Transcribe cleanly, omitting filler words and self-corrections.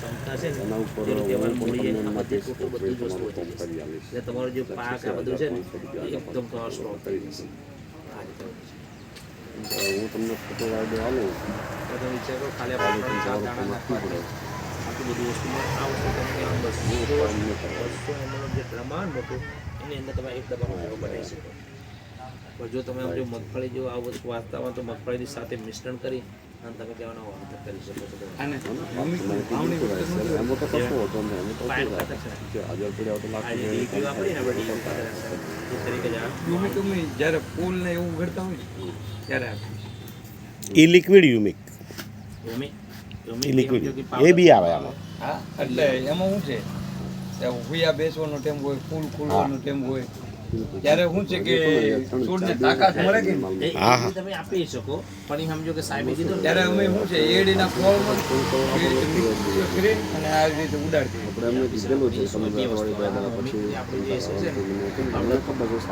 ક્ષમતા છે ને એના ઉપર એ રીતે હું તમારે મળી પણ જાય. તમને આ બધી એના ટોટલ બધી જ કેસ વસ્તુઓ થઈ તમારું જશે. કરી આલીશ. એટલે તમારું જે પાક આ બધું છે ને એ એકદમ તમારો સ્ટ્રોંગ થઈ જશે. કરી આ રીતે હોય છે. હું તમને ફોટો વાયદો આલું તો તમે વિચાર કરો ખાલી આપણે 3-4 દાણા નાખવાથી આટલું બધું વસ્તુમાં આ વસ્તુ તમને કહેવાનું બસ 200 ml જે ડ્રમ આવે ને મોટું એની અંદર તમે એક ડબ્બાનો ભેગો બનાવી શકો. પણ જો તમે જો મગફળી જો આ વસ્તુ વાંચતા હોય તો મગફળીની સાથે મિશ્રણ કરી અને તમે કહેવાનો વાવેતર કરી શકો છો. અને એમાં તો કશો હતો ને એમાં તો પાણી ખાતર છે. જે હાજર પડ્યા તો આ લાગતું જે DAP વાપરીએ ને આપણે DAP ખાતર એ તરીકે જ આ તમે જ્યારે ફૂલ ને એવું ઉઘડતા હોય ને ત્યારે એ લિક્વિડ યુમિક ભૂમિ એ લિક્વિડ એ બી આવે આમાં. હા એટલે એમાં શું છે હુયા બેસવાનો ટેમ હોય ફૂલ ખુલવાનો ટેમ હોય ત્યારે શું છે કે છોડને તાકાત મળે કે નહીં? હા, હા. તમે આપી શકો પણ એ સમજો કે સાહેબે કીધું ને ત્યારે અમે શું છે એડીના ફોળમાં કરી અને આ રીતે ઉડાડતી આપણે એમને કીધેલું છે તમે બે વસ્તુ પછી આપણે જે છે ને તમને ખબર છે